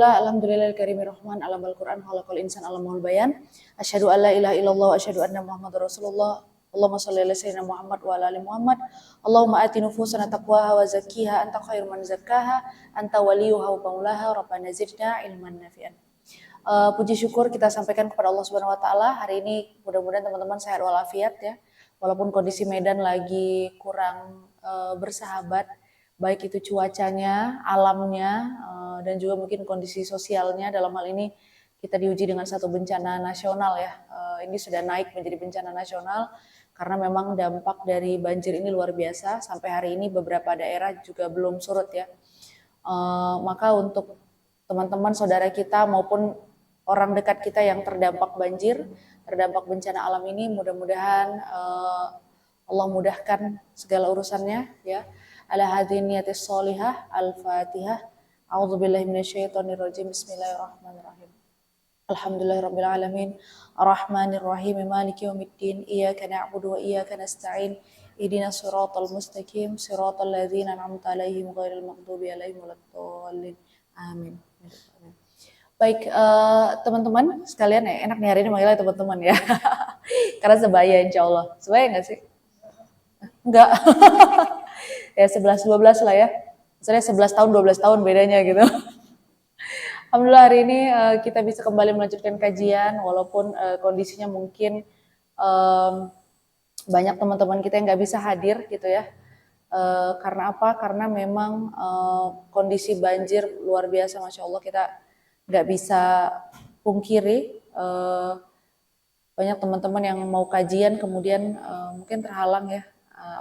Alhamdulillah karimir rahman alamal Quran khalaqal insan alamul bayan. Asyhadu an la ilaha illallah wa asyhadu anna Muhammadar Rasulullah. Allahumma shalli ala sayyidina Muhammad wa ala ali Muhammad. Allahumma ati nufusana taqwaha wa zakkiha anta khairu man zakkaha anta waliyuha wa maulaha rabbana zidna ilman nafi'an. Puji syukur kita sampaikan kepada Allah Subhanahu wa taala. Hari ini mudah-mudahan teman-teman sehat walafiat ya. Walaupun kondisi Medan lagi kurang bersahabat, baik itu cuacanya, alamnya, dan juga mungkin kondisi sosialnya. Dalam hal ini kita diuji dengan satu bencana nasional ya. Ini sudah naik menjadi bencana nasional karena memang dampak dari banjir ini luar biasa. Sampai hari ini beberapa daerah juga belum surut ya. Maka untuk teman-teman saudara kita maupun orang dekat kita yang terdampak banjir, terdampak bencana alam ini, mudah-mudahan Allah mudahkan segala urusannya ya. Ala hadhihi niyatis sholihah. Al-Fatihah. A'udzubillahi minasyaitonirrajim. Bismillahirrahmanirrahim. Alhamdulillahirabbil alamin. Arrahmanirrahim. Maliki yaumiddin. Iyyaka na'budu wa iyyaka nasta'in. Ihdinas siratal mustaqim. Siratal ladzina an'amta 'alaihim ghairil maghdubi 'alaihim waladdallin. Amin. Baik, teman-teman sekalian ya, enak nih hari ini manggilnya teman-teman ya. Karena sebaya insyaallah. Sebaya enggak sih? Enggak. Ya 11-12 lah ya. Misalnya 11 tahun 12 tahun bedanya gitu. Alhamdulillah hari ini kita bisa kembali melanjutkan kajian walaupun kondisinya mungkin banyak teman-teman kita yang nggak bisa hadir gitu ya. Karena apa? Karena memang kondisi banjir luar biasa, Masya Allah, kita nggak bisa pungkiri. Banyak teman-teman yang mau kajian kemudian mungkin terhalang ya.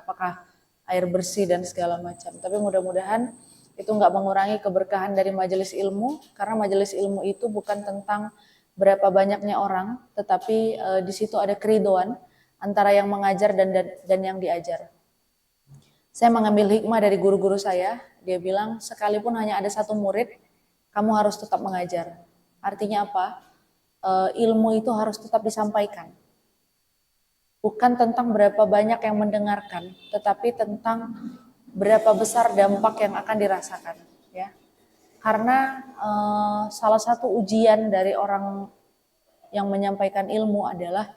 Apakah air bersih dan segala macam. Tapi mudah-mudahan itu nggak mengurangi keberkahan dari majelis ilmu, karena majelis ilmu itu bukan tentang berapa banyaknya orang, tetapi di situ ada keriduan antara yang mengajar dan yang diajar. Saya mengambil hikmah dari guru-guru saya, dia bilang sekalipun hanya ada satu murid, kamu harus tetap mengajar. Artinya apa? Ilmu itu harus tetap disampaikan. Bukan tentang berapa banyak yang mendengarkan, tetapi tentang berapa besar dampak yang akan dirasakan. Ya, karena salah satu ujian dari orang yang menyampaikan ilmu adalah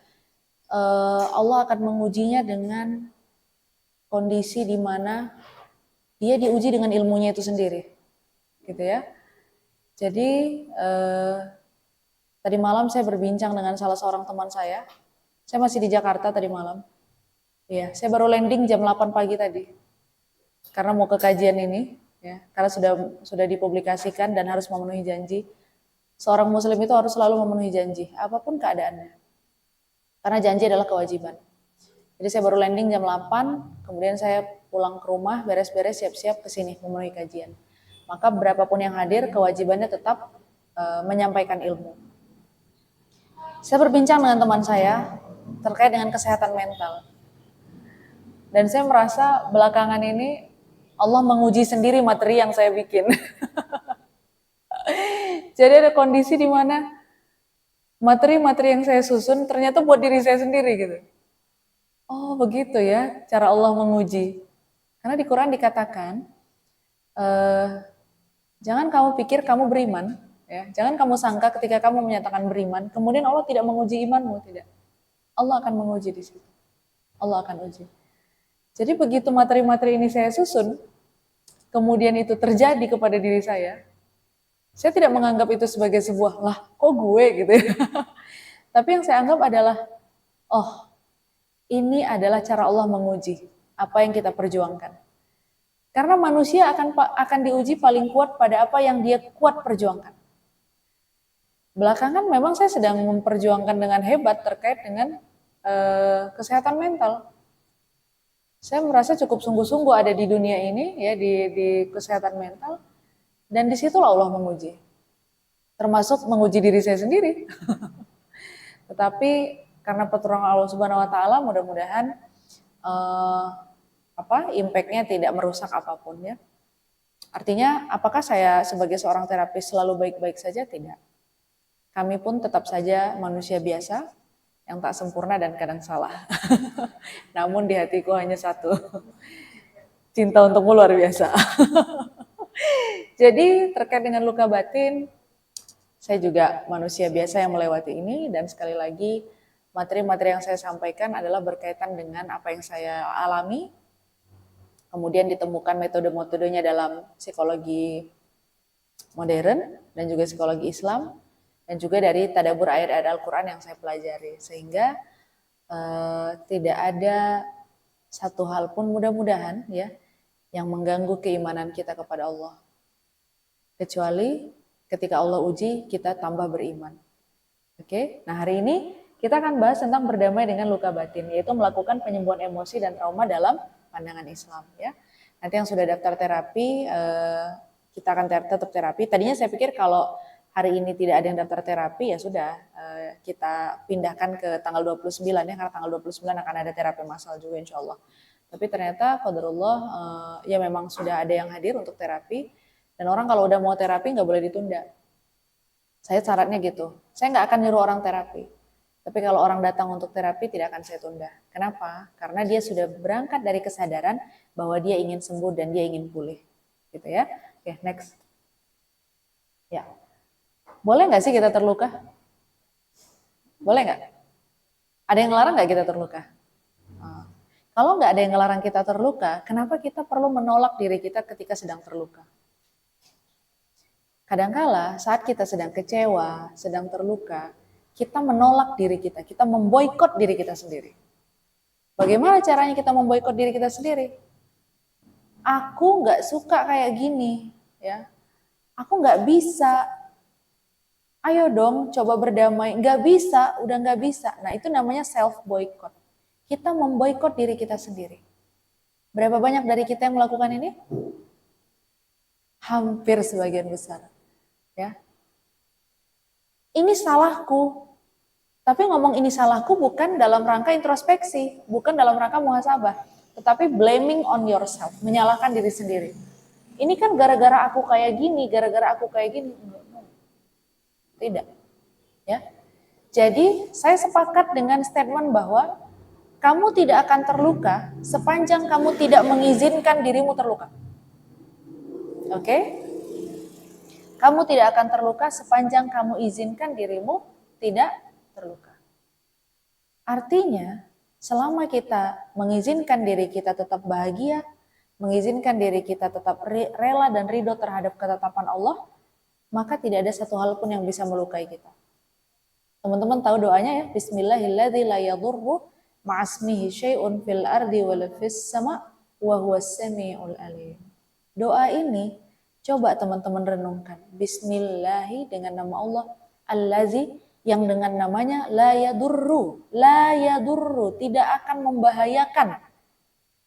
Allah akan mengujinya dengan kondisi di mana dia diuji dengan ilmunya itu sendiri, gitu ya. Jadi tadi malam saya berbincang dengan salah seorang teman saya. Saya masih di Jakarta tadi malam. Iya, saya baru landing jam 8 pagi tadi. Karena mau ke kajian ini, ya, karena sudah dipublikasikan dan harus memenuhi janji. Seorang muslim itu harus selalu memenuhi janji, apapun keadaannya. Karena janji adalah kewajiban. Jadi saya baru landing jam 8, kemudian saya pulang ke rumah, beres-beres, siap-siap ke sini memenuhi kajian. Maka berapapun yang hadir, kewajibannya tetap menyampaikan ilmu. Saya berbincang dengan teman saya terkait dengan kesehatan mental. Dan saya merasa belakangan ini Allah menguji sendiri materi yang saya bikin. Jadi ada kondisi di mana materi-materi yang saya susun ternyata buat diri saya sendiri gitu. Oh begitu ya cara Allah menguji. Karena di Quran dikatakan, jangan kamu pikir kamu beriman, ya. Jangan kamu sangka ketika kamu menyatakan beriman, kemudian Allah tidak menguji imanmu, tidak. Allah akan menguji di situ. Allah akan uji. Jadi begitu materi-materi ini saya susun, kemudian itu terjadi kepada diri saya tidak menganggap itu sebagai sebuah, lah kok gue gitu ya. Tapi yang saya anggap adalah, oh ini adalah cara Allah menguji apa yang kita perjuangkan. Karena manusia akan diuji paling kuat pada apa yang dia kuat perjuangkan. Belakangan memang saya sedang memperjuangkan dengan hebat terkait dengan kesehatan mental. Saya merasa cukup sungguh-sungguh ada di dunia ini ya, di kesehatan mental, dan disitulah Allah menguji, termasuk menguji diri saya sendiri. Tetapi karena pertolongan Allah Subhanahu Wa Taala, mudah-mudahan impact-nya tidak merusak apapun ya. Artinya, apakah saya sebagai seorang terapis selalu baik-baik saja? Tidak. Kami pun tetap saja manusia biasa yang tak sempurna dan kadang salah. Namun di hatiku hanya satu, cinta untukmu luar biasa. Jadi terkait dengan luka batin, Saya juga manusia biasa yang melewati ini, dan sekali lagi materi-materi yang saya sampaikan adalah berkaitan dengan apa yang saya alami, kemudian ditemukan metode-metodenya dalam psikologi modern dan juga psikologi Islam, dan juga dari tadabbur ayat-ayat Al-Quran yang saya pelajari, sehingga tidak ada satu hal pun mudah-mudahan ya yang mengganggu keimanan kita kepada Allah, kecuali ketika Allah uji kita tambah beriman. Oke, nah hari ini kita akan bahas tentang berdamai dengan luka batin, yaitu melakukan penyembuhan emosi dan trauma dalam pandangan Islam. Ya, nanti yang sudah daftar terapi, kita akan tetap terapi. Tadinya saya pikir kalau hari ini tidak ada yang daftar terapi, ya sudah kita pindahkan ke tanggal 29 ya, karena tanggal 29 akan ada terapi massal juga insya Allah. Tapi ternyata qadarullah ya memang sudah ada yang hadir untuk terapi, dan orang kalau udah mau terapi nggak boleh ditunda. Saya syaratnya gitu. Saya nggak akan nyuruh orang terapi. Tapi kalau orang datang untuk terapi tidak akan saya tunda. Kenapa? Karena dia sudah berangkat dari kesadaran bahwa dia ingin sembuh dan dia ingin pulih. Gitu ya. Oke, next. Ya. Boleh nggak sih kita terluka? Boleh nggak? Ada yang ngelarang nggak kita terluka? Kalau nggak ada yang ngelarang kita terluka, kenapa kita perlu menolak diri kita ketika sedang terluka? Kadangkala saat kita sedang kecewa, sedang terluka, kita menolak diri kita memboikot diri kita sendiri. Bagaimana caranya kita memboikot diri kita sendiri? Aku nggak suka kayak gini, ya. Aku nggak bisa. Ayo dong, coba berdamai. Nggak bisa, udah nggak bisa. Nah itu namanya self boycott. Kita memboikot diri kita sendiri. Berapa banyak dari kita yang melakukan ini? Hampir sebagian besar. Ya, ini salahku. Tapi ngomong ini salahku bukan dalam rangka introspeksi, bukan dalam rangka muhasabah, tetapi blaming on yourself, menyalahkan diri sendiri. Ini kan gara-gara aku kayak gini, gara-gara aku kayak gini. Tidak. Ya. Jadi, saya sepakat dengan statement bahwa kamu tidak akan terluka sepanjang kamu tidak mengizinkan dirimu terluka. Oke? Kamu tidak akan terluka sepanjang kamu izinkan dirimu tidak terluka. Artinya, selama kita mengizinkan diri kita tetap bahagia, mengizinkan diri kita tetap rela dan ridho terhadap ketetapan Allah, maka tidak ada satu hal pun yang bisa melukai kita. Teman-teman tahu doanya ya, Bismillahilladzi la yadurru ma'asmihi syai'un fil ardi wala fis sama wa huwas samiul alim. Doa ini coba teman-teman renungkan. Bismillahi dengan nama Allah, Allazi yang dengan namanya la yadurru, tidak akan membahayakan.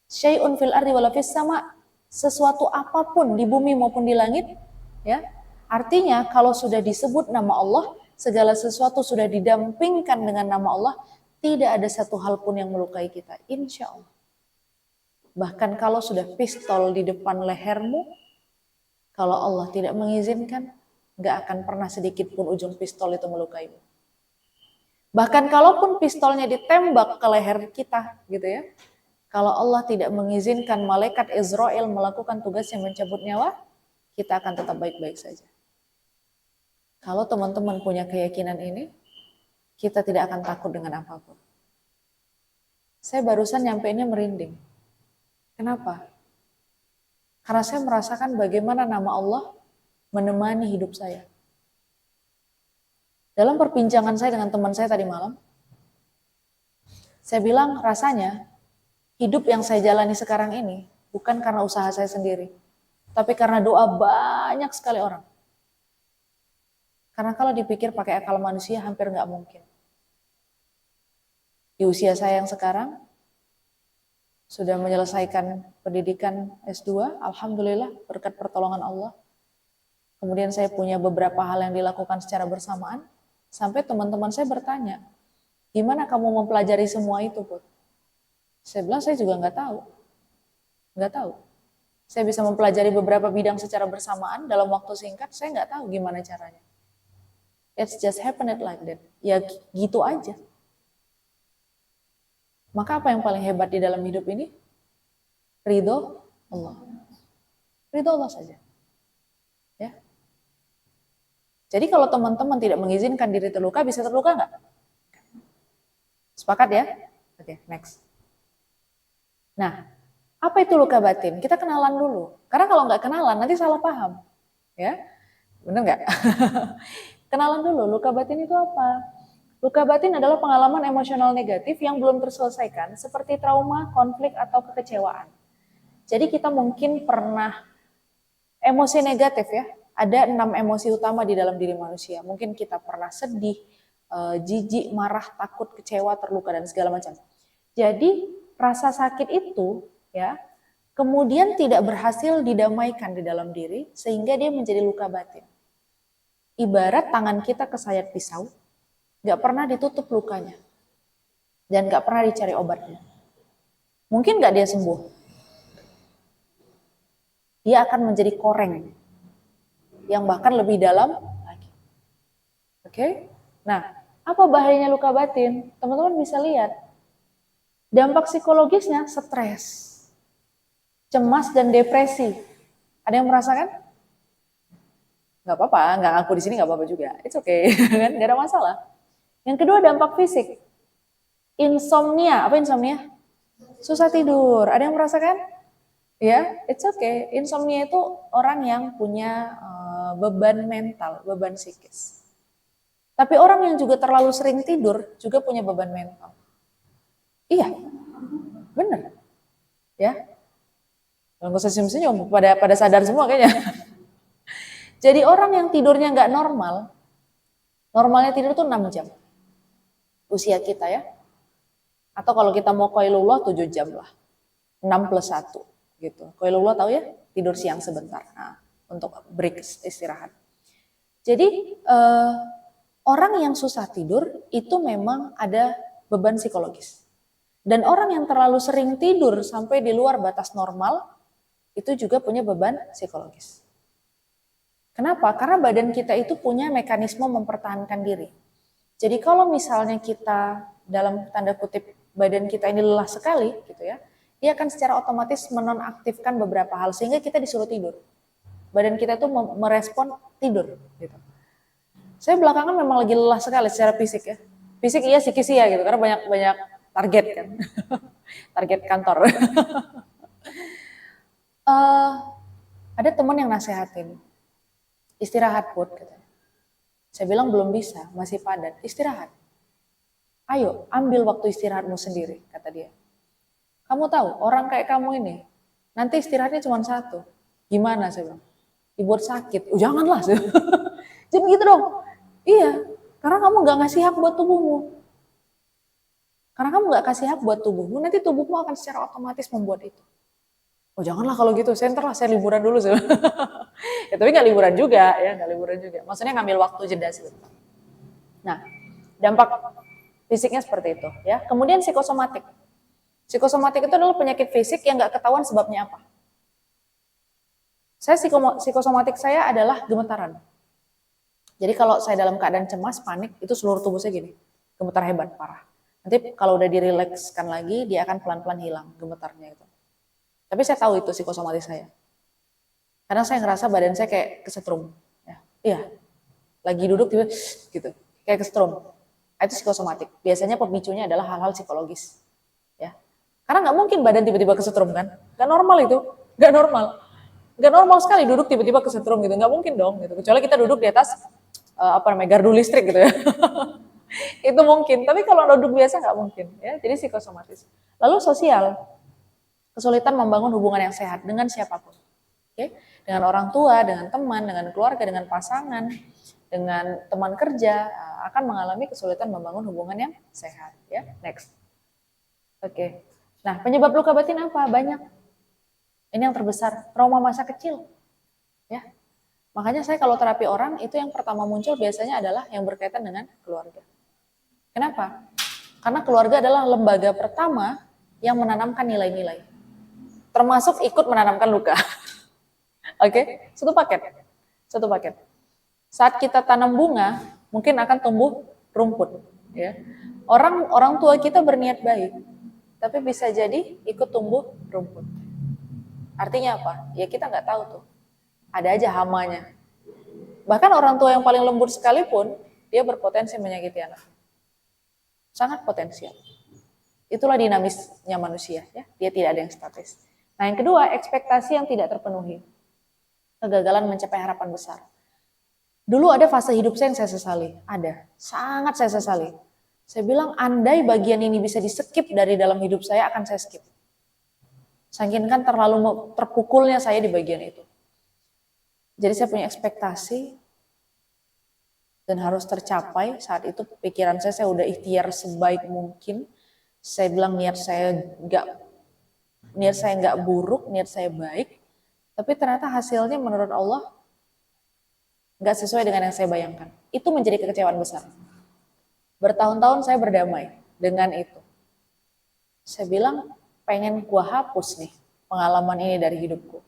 Syai'un fil ardi wala fis sama, sesuatu apapun di bumi maupun di langit, ya. Artinya kalau sudah disebut nama Allah, segala sesuatu sudah didampingkan dengan nama Allah, tidak ada satu hal pun yang melukai kita, insya Allah. Bahkan kalau sudah pistol di depan lehermu, kalau Allah tidak mengizinkan, gak akan pernah sedikit pun ujung pistol itu melukaimu. Bahkan kalaupun pistolnya ditembak ke leher kita, gitu ya, kalau Allah tidak mengizinkan malaikat Israel melakukan tugasnya mencabut nyawa, kita akan tetap baik-baik saja. Kalau teman-teman punya keyakinan ini, kita tidak akan takut dengan apapun. Saya barusan nyampeinnya merinding. Kenapa? Karena saya merasakan bagaimana nama Allah menemani hidup saya. Dalam perbincangan saya dengan teman saya tadi malam, saya bilang rasanya hidup yang saya jalani sekarang ini bukan karena usaha saya sendiri, tapi karena doa banyak sekali orang. Karena kalau dipikir pakai akal manusia hampir nggak mungkin. Di usia saya yang sekarang, sudah menyelesaikan pendidikan S2, Alhamdulillah berkat pertolongan Allah. Kemudian saya punya beberapa hal yang dilakukan secara bersamaan, sampai teman-teman saya bertanya, gimana kamu mempelajari semua itu, Put? Saya bilang saya juga nggak tahu. Nggak tahu. Saya bisa mempelajari beberapa bidang secara bersamaan dalam waktu singkat, saya nggak tahu gimana caranya. It's just happened like that. Ya gitu aja. Maka apa yang paling hebat di dalam hidup ini? Ridho Allah. Ridho Allah saja. Ya. Jadi kalau teman-teman tidak mengizinkan diri terluka, bisa terluka nggak? Sepakat ya? Oke, next. Nah, apa itu luka batin? Kita kenalan dulu. Karena kalau nggak kenalan, nanti salah paham. Ya, bener nggak? Kenalan dulu, luka batin itu apa? Luka batin adalah pengalaman emosional negatif yang belum terselesaikan, seperti trauma, konflik, atau kekecewaan. Jadi kita mungkin pernah emosi negatif ya, ada 6 emosi utama di dalam diri manusia. Mungkin kita pernah sedih, jijik, marah, takut, kecewa, terluka, dan segala macam. Jadi rasa sakit itu ya kemudian tidak berhasil didamaikan di dalam diri sehingga dia menjadi luka batin. Ibarat tangan kita kesayat pisau, gak pernah ditutup lukanya dan gak pernah dicari obatnya. Mungkin gak dia sembuh. Dia akan menjadi koreng yang bahkan lebih dalam lagi. Oke? Nah, apa bahayanya luka batin? Teman-teman bisa lihat. Dampak psikologisnya stres, cemas dan depresi. Ada yang merasakan? Nggak apa-apa, nggak ngaku di sini nggak apa-apa juga. It's okay, kan? Nggak ada masalah. Yang kedua dampak fisik. Insomnia. Apa insomnia? Susah tidur. Ada yang merasakan? Ya, it's okay. Insomnia itu orang yang punya beban mental, beban psikis. Tapi orang yang juga terlalu sering tidur juga punya beban mental. Iya, bener. Ya, nggak usah senyum-senyum, pada sadar semua kayaknya. Jadi orang yang tidurnya nggak normal, normalnya tidur tuh 6 jam. Usia kita ya. Atau kalau kita mau qailullah 7 jam lah. 6 plus 1 gitu. Qailullah tahu ya? Tidur siang sebentar. Nah, untuk break istirahat. Jadi orang yang susah tidur itu memang ada beban psikologis. Dan orang yang terlalu sering tidur sampai di luar batas normal itu juga punya beban psikologis. Kenapa? Karena badan kita itu punya mekanisme mempertahankan diri. Jadi kalau misalnya kita dalam tanda kutip badan kita ini lelah sekali gitu ya, dia akan secara otomatis menonaktifkan beberapa hal sehingga kita disuruh tidur. Badan kita tuh merespon tidur gitu. Saya belakangan memang lagi lelah sekali secara fisik ya. Fisik iya, psikis iya gitu karena banyak target kan. Target kantor. Ada teman yang nasehatin, istirahat Put. Saya bilang belum bisa, masih padat, istirahat. Ayo, ambil waktu istirahatmu sendiri, kata dia. Kamu tahu, orang kayak kamu ini, nanti istirahatnya cuma 1. Gimana, saya bilang? Dibuat sakit. Oh, janganlah. Jadi gitu dong. Iya, karena kamu gak ngasih hak buat tubuhmu. Karena kamu gak kasih hak buat tubuhmu, nanti tubuhmu akan secara otomatis membuat itu. Oh janganlah kalau gitu, saya liburan dulu. Ya tapi nggak liburan juga, ya nggak liburan juga. Maksudnya ngambil waktu jeda sebentar. Nah, dampak fisiknya seperti itu, ya. Kemudian psikosomatik. Psikosomatik itu adalah penyakit fisik yang nggak ketahuan sebabnya apa. Psikosomatik saya adalah gemetaran. Jadi kalau saya dalam keadaan cemas, panik, itu seluruh tubuh saya gini, gemetar hebat, parah. Nanti kalau udah dirilekskan lagi, dia akan pelan-pelan hilang gemetarnya itu. Tapi saya tahu itu psikosomatis saya. Karena saya ngerasa badan saya kayak kesetrum. Ya. Iya, lagi duduk tiba gitu, kayak kesetrum. Itu psikosomatik. Biasanya pemicunya adalah hal-hal psikologis. Ya. Karena nggak mungkin badan tiba-tiba kesetrum kan? Nggak normal itu, nggak normal. Nggak normal sekali duduk tiba-tiba kesetrum gitu, nggak mungkin dong. Gitu. Kecuali kita duduk di atas gardu listrik gitu ya. Itu mungkin. Tapi kalau duduk biasa nggak mungkin. Ya. Jadi psikosomatis. Lalu sosial. Kesulitan membangun hubungan yang sehat dengan siapapun. Okay? Dengan orang tua, dengan teman, dengan keluarga, dengan pasangan, dengan teman kerja, akan mengalami kesulitan membangun hubungan yang sehat. Ya, next. Oke. Nah, penyebab luka batin apa? Banyak. Ini yang terbesar, trauma masa kecil. Ya. Makanya saya kalau terapi orang, itu yang pertama muncul biasanya adalah yang berkaitan dengan keluarga. Kenapa? Karena keluarga adalah lembaga pertama yang menanamkan nilai-nilai. Termasuk ikut menanamkan luka. Oke, satu paket. Saat kita tanam bunga, mungkin akan tumbuh rumput. Ya. Orang tua kita berniat baik, tapi bisa jadi ikut tumbuh rumput. Artinya apa? Ya kita nggak tahu tuh. Ada aja hamanya. Bahkan orang tua yang paling lembut sekalipun, dia berpotensi menyakiti anak. Sangat potensial. Itulah dinamisnya manusia, ya. Dia tidak ada yang statis. Nah, yang kedua, ekspektasi yang tidak terpenuhi. Kegagalan mencapai harapan besar. Dulu ada fase hidup saya yang saya sesali. Ada. Sangat saya sesali. Saya bilang, andai bagian ini bisa di-skip dari dalam hidup saya, akan saya skip. Saking kan terlalu terpukulnya saya di bagian itu. Jadi saya punya ekspektasi dan harus tercapai. Saat itu pikiran saya udah ikhtiar sebaik mungkin. Saya bilang niat saya nggak buruk, niat saya baik. Tapi ternyata hasilnya menurut Allah nggak sesuai dengan yang saya bayangkan. Itu menjadi kekecewaan besar. Bertahun-tahun saya berdamai dengan itu. Saya bilang pengen gua hapus nih pengalaman ini dari hidupku.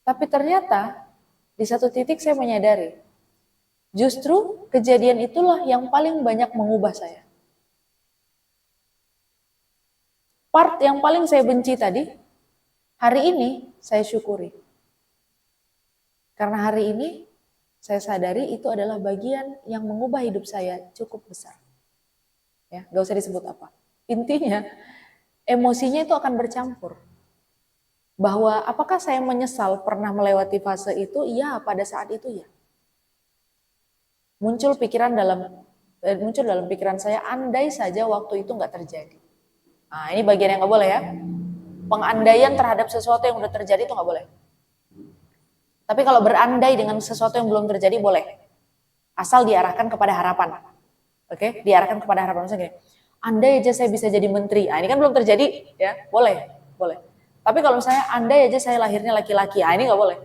Tapi ternyata di satu titik saya menyadari, justru kejadian itulah yang paling banyak mengubah saya. Part yang paling saya benci tadi, hari ini saya syukuri. Karena hari ini saya sadari itu adalah bagian yang mengubah hidup saya cukup besar. Ya, gak usah disebut apa. Intinya, emosinya itu akan bercampur. Bahwa apakah saya menyesal pernah melewati fase itu? Iya, pada saat itu ya. Muncul dalam pikiran saya, andai saja waktu itu nggak terjadi. Nah, ini bagian yang nggak boleh ya. Pengandaian terhadap sesuatu yang udah terjadi itu nggak boleh. Tapi kalau berandai dengan sesuatu yang belum terjadi boleh. Asal diarahkan kepada harapan. Oke, diarahkan kepada harapan. Misalnya gini, andai aja saya bisa jadi menteri. Nah, ini kan belum terjadi, ya. Boleh. Tapi kalau misalnya andai aja saya lahirnya laki-laki, ini nggak boleh.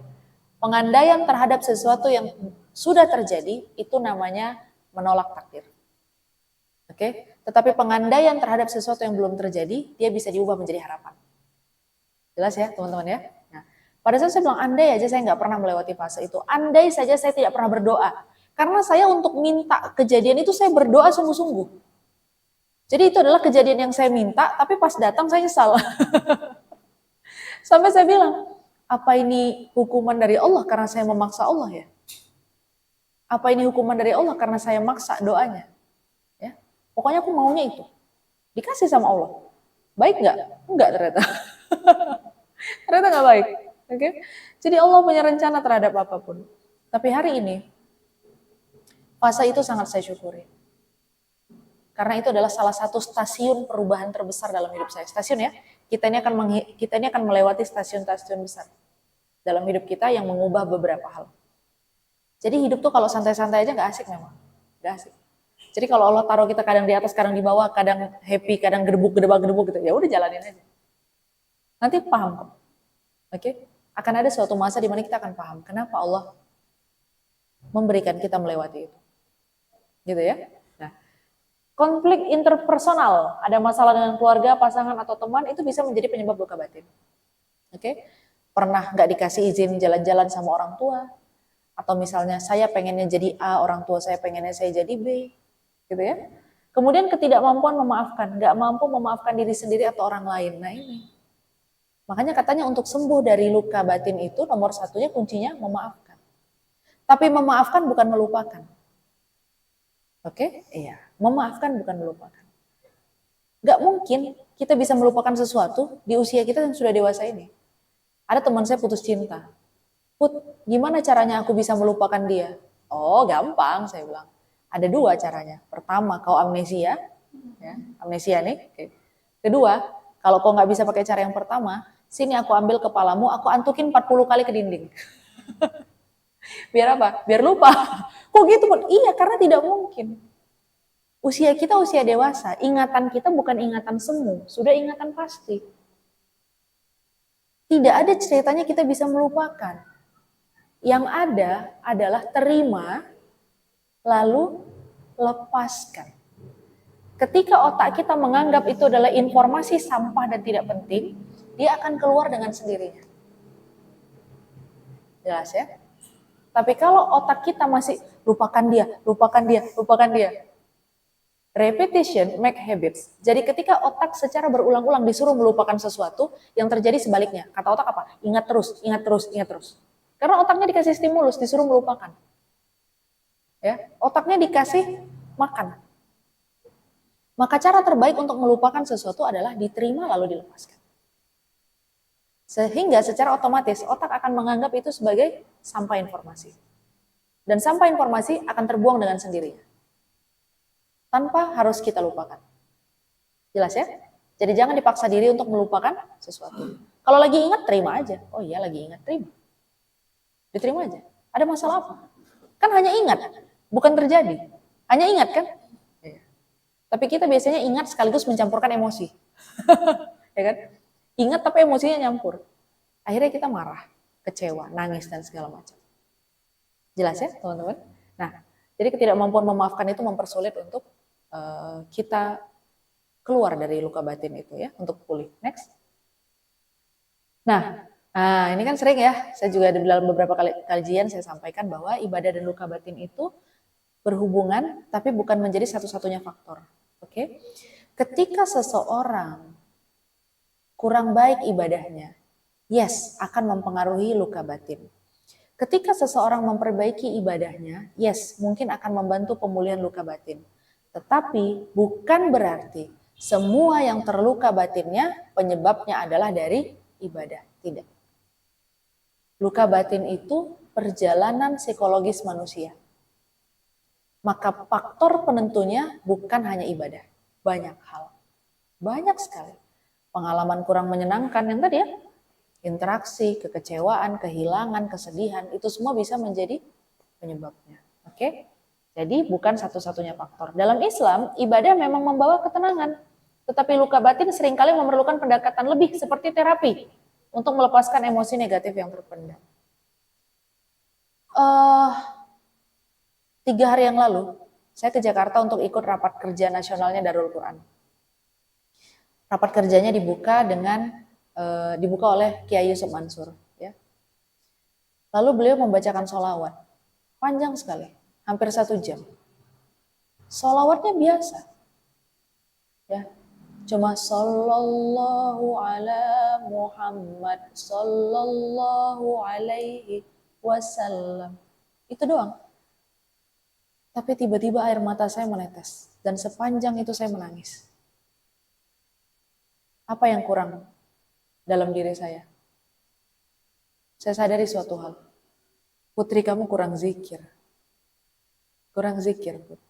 Pengandaian terhadap sesuatu yang sudah terjadi itu namanya menolak takdir. Oke, tetapi pengandaian terhadap sesuatu yang belum terjadi, dia bisa diubah menjadi harapan. Jelas ya, teman-teman ya? Nah, pada saat saya bilang andai aja saya nggak pernah melewati fase itu, andai saja saya tidak pernah berdoa, karena saya untuk minta kejadian itu saya berdoa sungguh-sungguh. Jadi itu adalah kejadian yang saya minta, tapi pas datang saya nyesal. Sampai saya bilang, apa ini hukuman dari Allah karena saya memaksa Allah ya? Apa ini hukuman dari Allah karena saya maksa doanya? Ya, pokoknya aku maunya itu. Dikasih sama Allah. Baik nggak? Enggak ternyata. Ternyata nggak baik. Oke? Jadi Allah punya rencana terhadap apapun. Tapi hari ini, fase itu sangat saya syukuri. Karena itu adalah salah satu stasiun perubahan terbesar dalam hidup saya. Stasiun ya, kita ini akan melewati stasiun-stasiun besar dalam hidup kita yang mengubah beberapa hal. Jadi hidup tuh kalau santai-santai aja nggak asik memang, nggak asik. Jadi kalau Allah taruh kita kadang di atas, kadang di bawah, kadang happy, kadang gedebuk gitu, ya udah jalanin aja. Nanti paham kok, oke? Akan ada suatu masa di mana kita akan paham kenapa Allah memberikan kita melewati itu, gitu ya. Konflik interpersonal, ada masalah dengan keluarga, pasangan, atau teman, itu bisa menjadi penyebab luka batin. Oke? Pernah nggak dikasih izin jalan-jalan sama orang tua? Atau misalnya saya pengennya jadi A, orang tua saya pengennya saya jadi B. Gitu ya. Kemudian ketidakmampuan memaafkan, nggak mampu memaafkan diri sendiri atau orang lain. Nah ini. Makanya katanya untuk sembuh dari luka batin itu, nomor satunya kuncinya memaafkan. Tapi memaafkan bukan melupakan. Oke? Iya. Memaafkan bukan melupakan. Gak mungkin kita bisa melupakan sesuatu di usia kita yang sudah dewasa ini. Ada teman saya putus cinta. Put, gimana caranya aku bisa melupakan dia? Oh, gampang, saya bilang. Ada dua caranya. Pertama, kau amnesia. Ya, amnesia nih. Oke. Kedua, kalau kau nggak bisa pakai cara yang pertama, sini aku ambil kepalamu, aku antukin 40 kali ke dinding. Biar apa? Biar lupa. Kok gitu pun? Iya, karena tidak mungkin. Usia kita usia dewasa, ingatan kita bukan ingatan semu, sudah ingatan pasti. Tidak ada ceritanya kita bisa melupakan. Yang ada adalah terima, lalu lepaskan. Ketika otak kita menganggap itu adalah informasi sampah dan tidak penting, dia akan keluar dengan sendirinya. Jelas ya? Tapi kalau otak kita masih lupakan dia, repetition make habits. Jadi ketika otak secara berulang-ulang disuruh melupakan sesuatu, yang terjadi sebaliknya. Kata otak apa? Ingat terus. Karena otaknya dikasih stimulus, disuruh melupakan. Ya, otaknya dikasih makan. Maka cara terbaik untuk melupakan sesuatu adalah diterima lalu dilepaskan. Sehingga secara otomatis otak akan menganggap itu sebagai sampah informasi. Dan sampah informasi akan terbuang dengan sendirinya. Tanpa harus kita lupakan. Jelas ya? Jadi jangan dipaksa diri untuk melupakan sesuatu. Kalau lagi ingat, terima aja. Oh iya, lagi ingat, terima. Diterima aja. Ada masalah apa? Kan hanya ingat, bukan terjadi. Hanya ingat kan? Iya. Tapi kita biasanya ingat sekaligus mencampurkan emosi. Ya kan? Ingat tapi emosinya nyampur. Akhirnya kita marah, kecewa, nangis, dan segala macam. Jelas ya teman-teman? Nah, jadi ketidakmampuan memaafkan itu mempersulit untuk kita keluar dari luka batin itu ya, untuk pulih. Next. Nah, ini kan sering ya, saya juga dalam beberapa kali kajian saya sampaikan bahwa ibadah dan luka batin itu berhubungan, tapi bukan menjadi satu-satunya faktor. Oke? Ketika seseorang kurang baik ibadahnya, yes, akan mempengaruhi luka batin. Ketika seseorang memperbaiki ibadahnya, yes, mungkin akan membantu pemulihan luka batin. Tetapi bukan berarti semua yang terluka batinnya penyebabnya adalah dari ibadah. Tidak. Luka batin itu perjalanan psikologis manusia. Maka faktor penentunya bukan hanya ibadah. Banyak hal. Banyak sekali. Pengalaman kurang menyenangkan yang tadi ya. Interaksi, kekecewaan, kehilangan, kesedihan, itu semua bisa menjadi penyebabnya. Oke? Jadi bukan satu-satunya faktor. Dalam Islam, ibadah memang membawa ketenangan. Tetapi luka batin seringkali memerlukan pendekatan lebih seperti terapi untuk melepaskan emosi negatif yang terpendam. 3 hari yang lalu, saya ke Jakarta untuk ikut rapat kerja nasionalnya Darul Quran. Rapat kerjanya dibuka oleh Kiai Yusuf Mansur. Ya. Lalu beliau membacakan sholawat, panjang sekali, hampir 1 jam. Sholawatnya biasa, ya, cuma sallallahu ala Muhammad sallallahu alaihi wasallam, itu doang. Tapi tiba-tiba air mata saya menetes dan sepanjang itu saya menangis. Apa yang kurang dalam diri saya? Saya sadari suatu hal. Putri kamu kurang zikir. Kurang zikir, Put.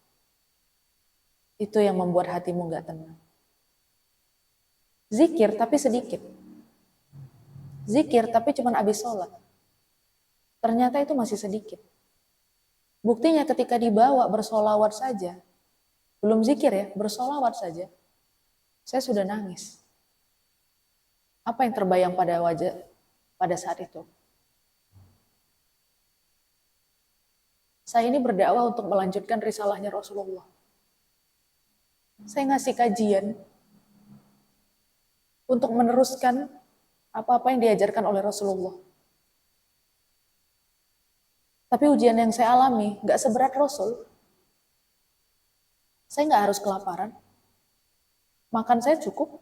Itu yang membuat hatimu gak tenang. Zikir tapi sedikit. Zikir tapi cuma habis sholat. Ternyata itu masih sedikit. Buktinya ketika dibawa bersolawat saja, belum zikir ya, bersolawat saja, saya sudah nangis. Apa yang terbayang pada wajah pada saat itu? Saya ini berdakwah untuk melanjutkan risalahnya Rasulullah. Saya ngasih kajian untuk meneruskan apa-apa yang diajarkan oleh Rasulullah. Tapi ujian yang saya alami gak seberat Rasul. Saya gak harus kelaparan. Makan saya cukup.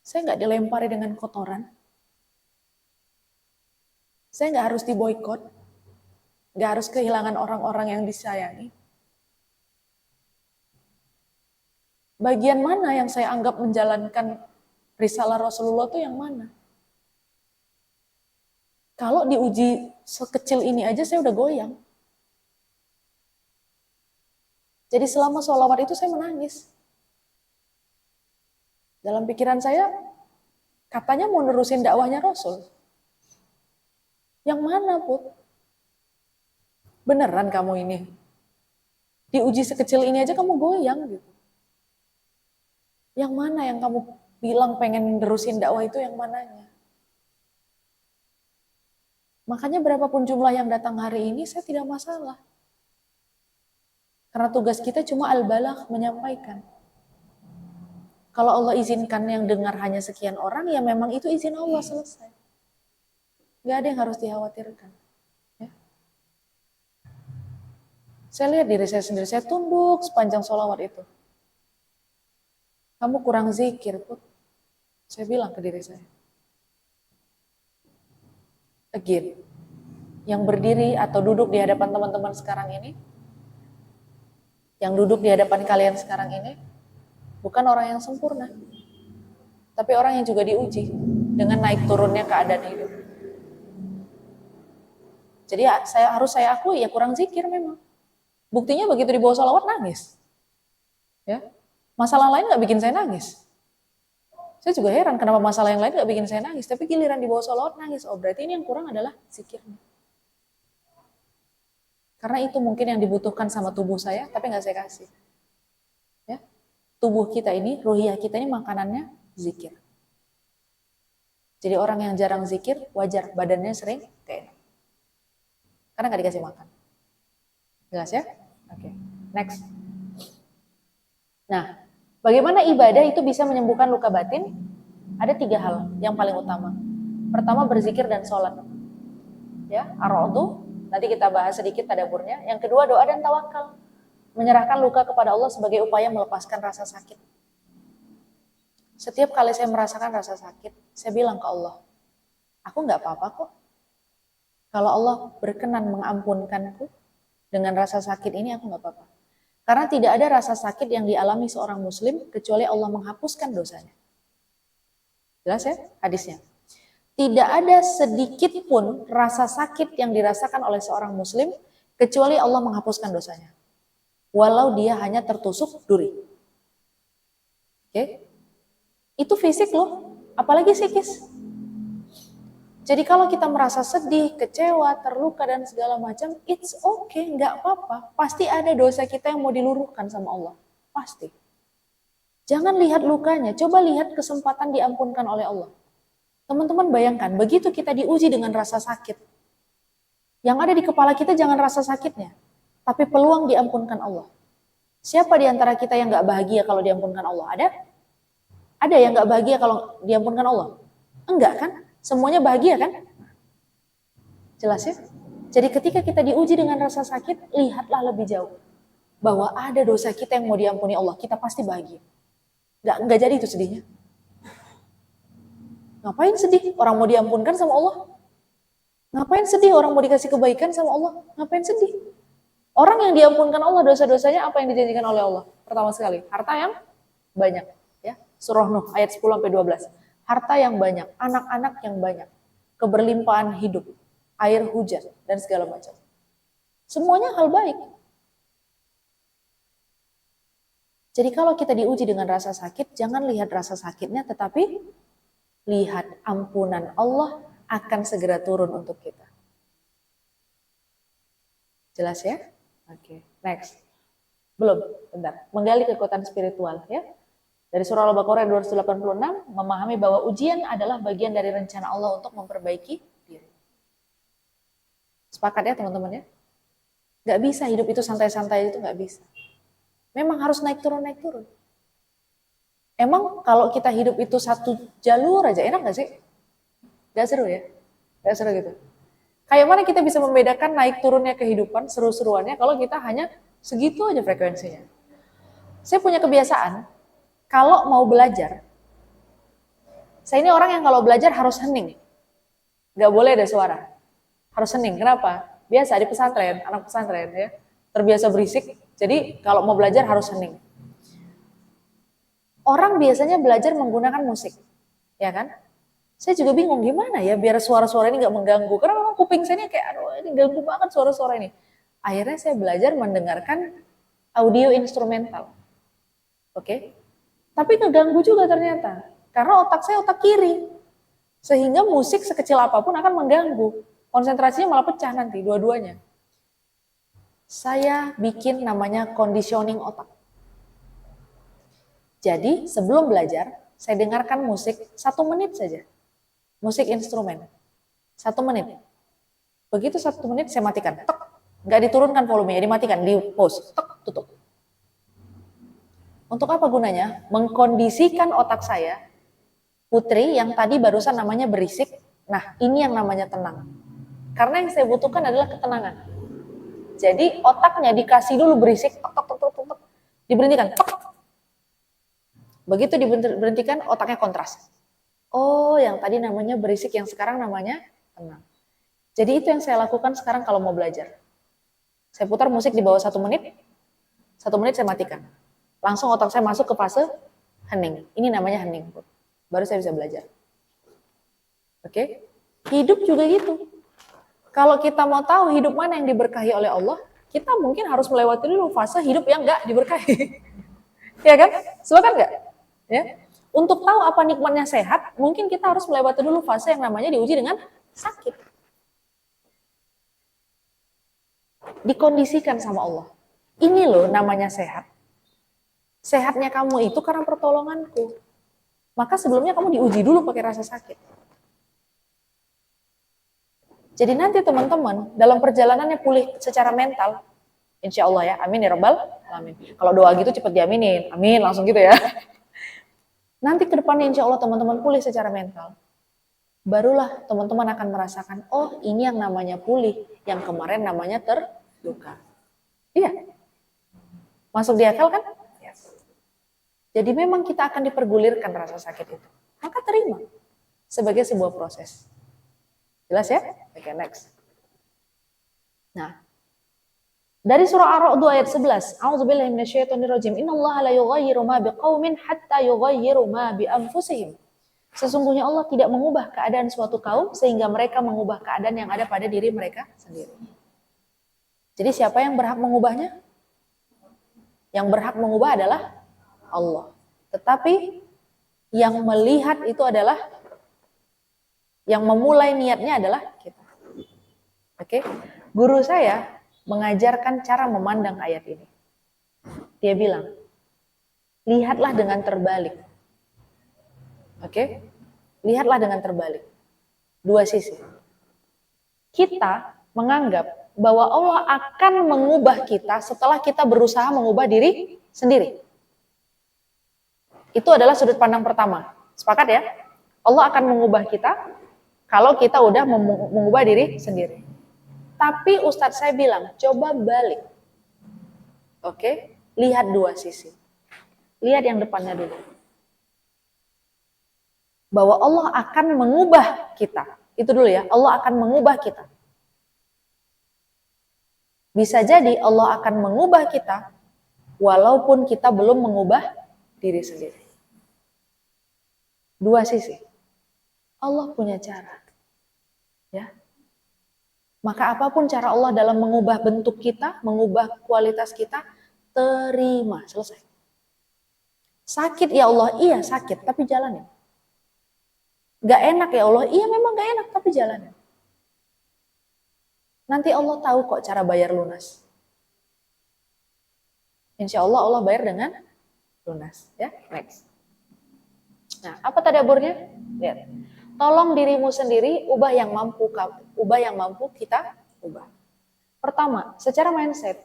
Saya gak dilempari dengan kotoran. Saya gak harus diboikot. Gak harus kehilangan orang-orang yang disayangi. Bagian mana yang saya anggap menjalankan risalah Rasulullah itu yang mana? Kalau diuji sekecil ini aja saya udah goyang. Jadi selama sholawat itu saya menangis. Dalam pikiran saya, katanya mau nerusin dakwahnya Rasul. Yang mana, Put? Beneran kamu ini? Diuji sekecil ini aja kamu goyang gitu. Yang mana yang kamu bilang pengen nerusin dakwah itu yang mananya? Makanya berapapun jumlah yang datang hari ini saya tidak masalah. Karena tugas kita cuma al-balagh, menyampaikan. Kalau Allah izinkan yang dengar hanya sekian orang, ya memang itu izin Allah, selesai. Gak ada yang harus dikhawatirkan. Ya. Saya lihat diri saya sendiri, saya tunduk sepanjang sholawat itu. Kamu kurang zikir, Put. Saya bilang ke diri saya. Again, yang berdiri atau duduk di hadapan teman-teman sekarang ini, yang duduk di hadapan kalian sekarang ini, bukan orang yang sempurna, tapi orang yang juga diuji dengan naik turunnya keadaan hidup. Jadi saya akui ya kurang zikir memang. Buktinya begitu dibawa sholawat nangis. Ya, masalah lain nggak bikin saya nangis. Saya juga heran kenapa masalah yang lain nggak bikin saya nangis, tapi giliran dibawa sholawat nangis. Oh berarti ini yang kurang adalah zikirnya. Karena itu mungkin yang dibutuhkan sama tubuh saya, tapi nggak saya kasih. Ya, tubuh kita ini, ruhiyah kita ini makanannya zikir. Jadi orang yang jarang zikir, wajar badannya sering gak enak. Karena nggak dikasih makan. Jelas ya? Oke, next. Nah, bagaimana ibadah itu bisa menyembuhkan luka batin? Ada 3 hal yang paling utama. Pertama, berzikir dan sholat. Ya, ar-ra'du, nanti kita bahas sedikit tadaburnya. Yang kedua, doa dan tawakal. Menyerahkan luka kepada Allah sebagai upaya melepaskan rasa sakit. Setiap kali saya merasakan rasa sakit, saya bilang ke Allah, aku nggak apa-apa kok. Kalau Allah berkenan mengampunkanku dengan rasa sakit ini, aku nggak apa-apa. Karena tidak ada rasa sakit yang dialami seorang muslim kecuali Allah menghapuskan dosanya. Jelas ya hadisnya? Tidak ada sedikit pun rasa sakit yang dirasakan oleh seorang muslim kecuali Allah menghapuskan dosanya. Walau dia hanya tertusuk duri. Oke? Itu fisik loh, apalagi psikis. Jadi kalau kita merasa sedih, kecewa, terluka dan segala macam, it's okay, nggak apa-apa. Pasti ada dosa kita yang mau diluruhkan sama Allah. Pasti. Jangan lihat lukanya, coba lihat kesempatan diampunkan oleh Allah. Teman-teman bayangkan, begitu kita diuji dengan rasa sakit, yang ada di kepala kita jangan rasa sakitnya, tapi peluang diampunkan Allah. Siapa di antara kita yang nggak bahagia kalau diampunkan Allah? Ada? Ada yang nggak bahagia kalau diampunkan Allah? Enggak kan? Semuanya bahagia kan? Jelas ya? Jadi ketika kita diuji dengan rasa sakit, lihatlah lebih jauh. Bahwa ada dosa kita yang mau diampuni Allah, kita pasti bahagia. Nggak jadi itu sedihnya. Ngapain sedih? Orang mau diampunkan sama Allah. Ngapain sedih? Orang mau dikasih kebaikan sama Allah. Ngapain sedih? Orang yang diampunkan Allah dosa-dosanya apa yang dijanjikan oleh Allah? Pertama sekali, harta yang banyak. Ya, Surah Nuh ayat 10-12. Harta yang banyak, anak-anak yang banyak, keberlimpahan hidup, air hujan, dan segala macam. Semuanya hal baik. Jadi kalau kita diuji dengan rasa sakit, jangan lihat rasa sakitnya, tetapi lihat ampunan Allah akan segera turun untuk kita. Jelas ya? Oke, next. Belum, bentar. Menggali kekuatan spiritual ya. Dari surah Al-Baqarah 286, memahami bahwa ujian adalah bagian dari rencana Allah untuk memperbaiki diri. Sepakat ya teman-teman ya? Gak bisa hidup itu santai-santai, itu gak bisa. Memang harus naik turun. Emang kalau kita hidup itu satu jalur aja, enak gak sih? Gak seru ya? Gak seru gitu. Kayak mana kita bisa membedakan naik turunnya kehidupan, seru-seruannya, kalau kita hanya segitu aja frekuensinya. Saya punya kebiasaan, kalau mau belajar, saya ini orang yang kalau belajar harus hening. Gak boleh ada suara. Harus hening. Kenapa? Biasa di pesantren, anak pesantren ya. Terbiasa berisik, jadi kalau mau belajar harus hening. Orang biasanya belajar menggunakan musik. Ya kan? Saya juga bingung gimana ya biar suara-suara ini gak mengganggu. Karena memang kuping saya ini kayak, aduh ini ganggu banget suara-suara ini. Akhirnya saya belajar mendengarkan audio instrumental. Oke? Tapi ngeganggu juga ternyata. Karena otak saya otak kiri. Sehingga musik sekecil apapun akan mengganggu. Konsentrasinya malah pecah nanti, dua-duanya. Saya bikin namanya conditioning otak. Jadi sebelum belajar, saya dengarkan musik 1 menit saja. Musik instrumen. 1 menit. Begitu 1 menit saya matikan. Tek. Nggak diturunkan volumenya, dimatikan, di pause. Tek, tutup. Untuk apa gunanya? Mengkondisikan otak saya, Putri yang tadi barusan namanya berisik, nah ini yang namanya tenang. Karena yang saya butuhkan adalah ketenangan. Jadi otaknya dikasih dulu berisik, tok, tok, tok, tok, tok, diberhentikan. Tok. Begitu diberhentikan, otaknya kontras. Oh, yang tadi namanya berisik, yang sekarang namanya tenang. Jadi itu yang saya lakukan sekarang kalau mau belajar. Saya putar musik di bawah 1 menit, 1 menit saya matikan. Langsung otak saya masuk ke fase hening. Ini namanya hening. Baru saya bisa belajar. Oke? Hidup juga gitu. Kalau kita mau tahu hidup mana yang diberkahi oleh Allah, kita mungkin harus melewati dulu fase hidup yang nggak diberkahi. Ya kan? Sepakat nggak? Ya. Untuk tahu apa nikmatnya sehat, mungkin kita harus melewati dulu fase yang namanya diuji dengan sakit. Dikondisikan sama Allah. Ini loh namanya sehat. Sehatnya kamu itu karena pertolonganku. Maka sebelumnya kamu diuji dulu pakai rasa sakit. Jadi nanti teman-teman dalam perjalanannya pulih secara mental, insya Allah ya, amin ya rabbal alamin. Kalau doa gitu cepat diaminin, amin langsung gitu ya. Nanti ke depannya insya Allah teman-teman pulih secara mental. Barulah teman-teman akan merasakan, oh ini yang namanya pulih, yang kemarin namanya terluka. Iya, masuk di akal kan? Yes. Jadi memang kita akan dipergulirkan rasa sakit itu. Maka terima sebagai sebuah proses. Jelas ya? Oke, next. Nah, dari surah Ar-Ra'd ayat 11, A'udzubillahi minasyaitonirrajim. Innallaha la yughayyiru ma biqaumin hatta yughayyiru ma bi anfusihim. Sesungguhnya Allah tidak mengubah keadaan suatu kaum sehingga mereka mengubah keadaan yang ada pada diri mereka sendiri. Jadi siapa yang berhak mengubahnya? Yang berhak mengubah adalah Allah. Tetapi yang melihat itu adalah, yang memulai niatnya adalah kita. Oke, guru saya mengajarkan cara memandang ayat ini. Dia bilang, lihatlah dengan terbalik. Oke, lihatlah dengan terbalik. Dua sisi. Kita menganggap bahwa Allah akan mengubah kita setelah kita berusaha mengubah diri sendiri. Itu adalah sudut pandang pertama. Sepakat ya? Allah akan mengubah kita kalau kita udah mengubah diri sendiri. Tapi Ustadz saya bilang, coba balik. Oke? Lihat dua sisi. Lihat yang depannya dulu. Bahwa Allah akan mengubah kita. Itu dulu ya, Allah akan mengubah kita. Bisa jadi Allah akan mengubah kita walaupun kita belum mengubah diri sendiri. Dua sisi. Allah punya cara. Ya. Maka apapun cara Allah dalam mengubah bentuk kita, mengubah kualitas kita, terima, selesai. Sakit ya Allah, iya sakit, tapi jalanin. Gak enak ya Allah, iya memang gak enak, tapi jalanin. Nanti Allah tahu kok cara bayar lunas. Insya Allah Allah bayar dengan lunas. Ya, next. Nah, apa tadaburnya? Lihat. Tolong dirimu sendiri, ubah yang mampu kita ubah. Pertama, secara mindset,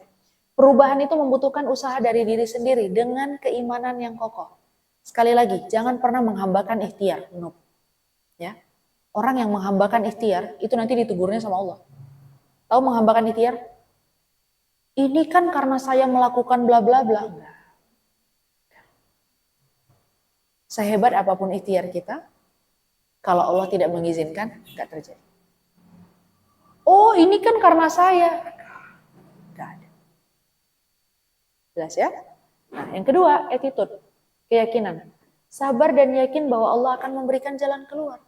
perubahan itu membutuhkan usaha dari diri sendiri dengan keimanan yang kokoh. Sekali lagi, jangan pernah menghambakan ikhtiar. No. Ya. Orang yang menghambakan ikhtiar itu nanti ditugurnya sama Allah. Tahu menghambakan ikhtiar? Ini kan karena saya melakukan bla bla bla. Sehebat apapun ikhtiar kita, kalau Allah tidak mengizinkan, nggak terjadi. Oh, ini kan karena saya. Nggak ada. Jelas ya? Nah, yang kedua, attitude, keyakinan. Sabar dan yakin bahwa Allah akan memberikan jalan keluar.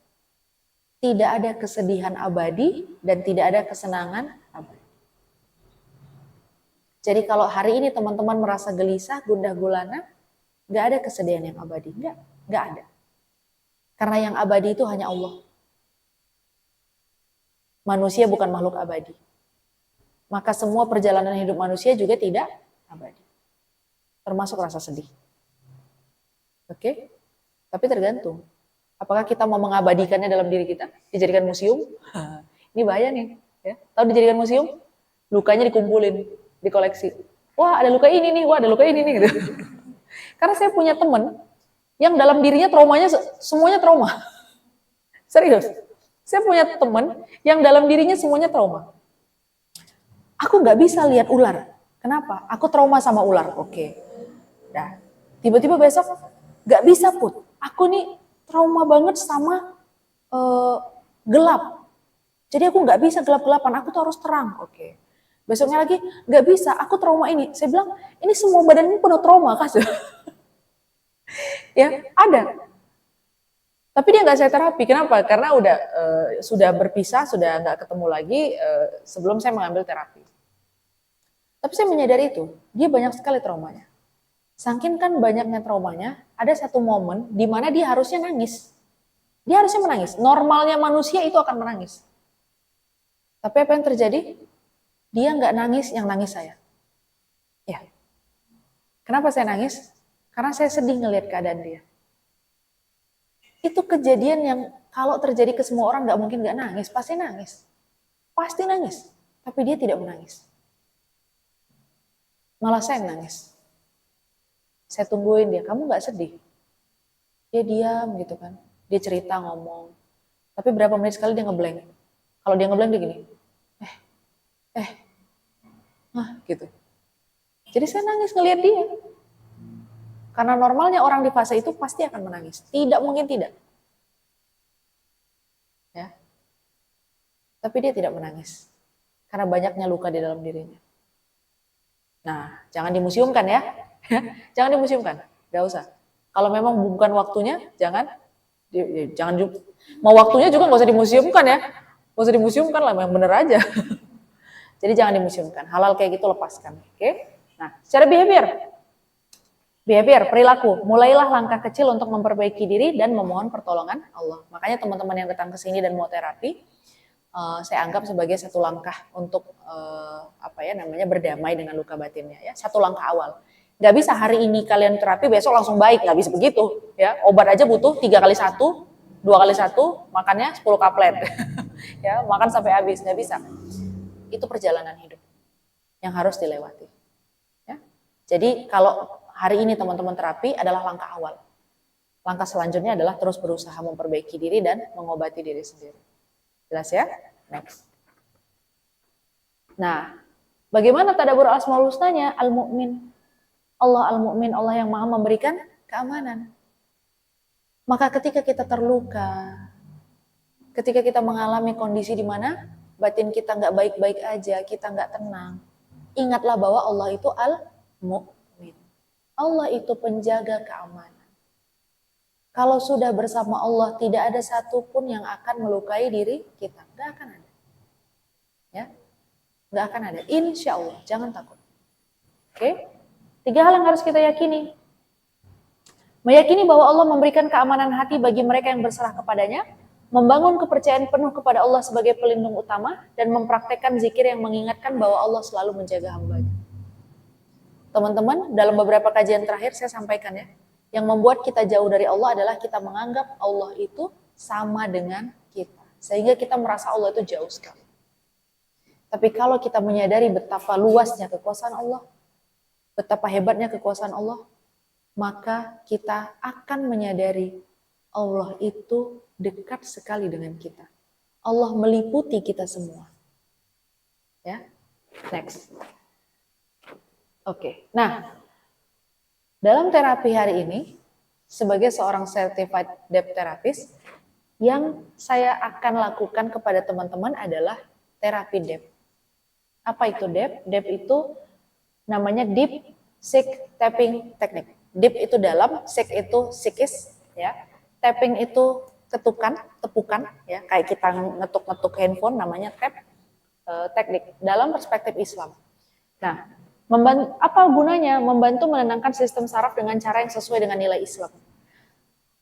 Tidak ada kesedihan abadi dan tidak ada kesenangan abadi. Jadi kalau hari ini teman-teman merasa gelisah, gundah gulana, nggak ada kesedihan yang abadi. Nggak ada. Karena yang abadi itu hanya Allah. Manusia bukan makhluk abadi. Maka semua perjalanan hidup manusia juga tidak abadi. Termasuk rasa sedih. Oke? Tapi tergantung. Apakah kita mau mengabadikannya dalam diri kita? Dijadikan museum? Ini bahaya nih. Ya. Tahu dijadikan museum? Lukanya dikumpulin, dikoleksi. Wah ada luka ini nih, wah ada luka ini nih. Gitu. Karena saya punya teman yang dalam dirinya traumanya semuanya trauma. Serius. Saya punya teman yang dalam dirinya semuanya trauma. Aku nggak bisa lihat ular. Kenapa? Aku trauma sama ular. Oke. Nah, tiba-tiba besok nggak bisa Put. Aku nih trauma banget sama gelap. Jadi aku nggak bisa gelap-gelapan, aku tuh harus terang. Oke. Besoknya lagi, nggak bisa, aku trauma ini. Saya bilang, ini semua badan ini penuh trauma, Kak. Ya, ada. Tapi dia nggak saya terapi. Kenapa? Karena udah sudah berpisah, sudah nggak ketemu lagi sebelum saya mengambil terapi. Tapi saya menyadari itu, dia banyak sekali traumanya. Saking kan banyaknya traumanya, ada satu momen di mana dia harusnya nangis. Dia harusnya menangis. Normalnya manusia itu akan menangis. Tapi apa yang terjadi? Dia nggak nangis, yang nangis saya. Ya. Kenapa saya nangis? Karena saya sedih ngelihat keadaan dia. Itu kejadian yang kalau terjadi ke semua orang nggak mungkin nggak nangis, pasti nangis. Pasti nangis. Tapi dia tidak menangis. Malah saya yang nangis. Saya tungguin dia, kamu nggak sedih? Dia diam gitu kan. Dia cerita ngomong. Tapi berapa menit sekali dia ngeblank. Kalau dia ngeblank dia gini, gitu. Jadi saya nangis ngelihat dia. Karena normalnya orang di fase itu pasti akan menangis. Tidak mungkin tidak. Ya. Tapi dia tidak menangis. Karena banyaknya luka di dalam dirinya. Nah, jangan dimuseumkan ya. Jangan dimuseumkan. Gak usah. Kalau memang bukan waktunya, jangan mau waktunya juga nggak usah dimuseumkan ya. Nggak usah dimuseumkan lah, yang bener aja. Jadi jangan dimuseumkan. Halal kayak gitu lepaskan. Oke? Nah, secara behavior, perilaku. Mulailah langkah kecil untuk memperbaiki diri dan memohon pertolongan Allah. Makanya teman-teman yang datang ke sini dan mau terapi, saya anggap sebagai satu langkah untuk berdamai dengan luka batinnya ya. Satu langkah awal. Gak bisa hari ini kalian terapi besok langsung baik, gak bisa begitu ya. Obat aja butuh 3x1, 2x1, makannya 10 kaplet. Ya, makan sampai habis, gak bisa. Itu perjalanan hidup yang harus dilewati. Ya. Jadi kalau hari ini teman-teman terapi adalah langkah awal. Langkah selanjutnya adalah terus berusaha memperbaiki diri dan mengobati diri sendiri. Jelas ya? Next. Nah, bagaimana tadabbur asmaul husnanya? Al-Mu'min. Allah Al-Mu'min, Allah yang maha memberikan keamanan. Maka ketika kita terluka, ketika kita mengalami kondisi di mana batin kita nggak baik-baik aja, kita nggak tenang, ingatlah bahwa Allah itu Al-Mu'min. Allah itu penjaga keamanan. Kalau sudah bersama Allah, tidak ada satupun yang akan melukai diri kita. Nggak akan ada. Ya, nggak akan ada. Insya Allah, jangan takut. Oke? 3 hal yang harus kita yakini. Meyakini bahwa Allah memberikan keamanan hati bagi mereka yang berserah kepadanya, membangun kepercayaan penuh kepada Allah sebagai pelindung utama, dan mempraktekkan zikir yang mengingatkan bahwa Allah selalu menjaga hambanya. Teman-teman, dalam beberapa kajian terakhir saya sampaikan ya, yang membuat kita jauh dari Allah adalah kita menganggap Allah itu sama dengan kita. Sehingga kita merasa Allah itu jauh sekali. Tapi kalau kita menyadari betapa luasnya kekuasaan Allah, betapa hebatnya kekuasaan Allah, maka kita akan menyadari Allah itu dekat sekali dengan kita. Allah meliputi kita semua. Ya, next. Oke. Nah, dalam terapi hari ini, sebagai seorang certified depth therapist, yang saya akan lakukan kepada teman-teman adalah terapi depth. Apa itu depth? Depth itu namanya deep seek tapping technique. Deep itu dalam, seek itu psikis, ya. Tapping itu ketukan, tepukan, ya. Kayak kita ngetuk-ngetuk handphone, namanya tap teknik dalam perspektif Islam. Nah, apa gunanya? Membantu menenangkan sistem saraf dengan cara yang sesuai dengan nilai Islam.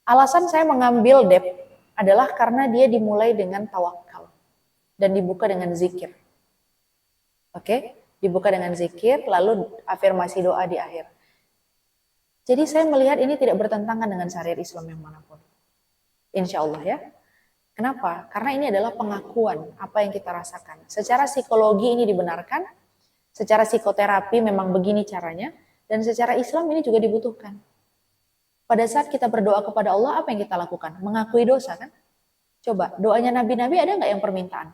Alasan saya mengambil depth adalah karena dia dimulai dengan tawakal dan dibuka dengan zikir. Oke? Dibuka dengan zikir, lalu afirmasi doa di akhir. Jadi saya melihat ini tidak bertentangan dengan syariat Islam yang manapun. Insya Allah ya. Kenapa? Karena ini adalah pengakuan apa yang kita rasakan. Secara psikologi ini dibenarkan, secara psikoterapi memang begini caranya, dan secara Islam ini juga dibutuhkan. Pada saat kita berdoa kepada Allah, apa yang kita lakukan? Mengakui dosa kan? Coba, doanya Nabi-Nabi ada nggak yang permintaan?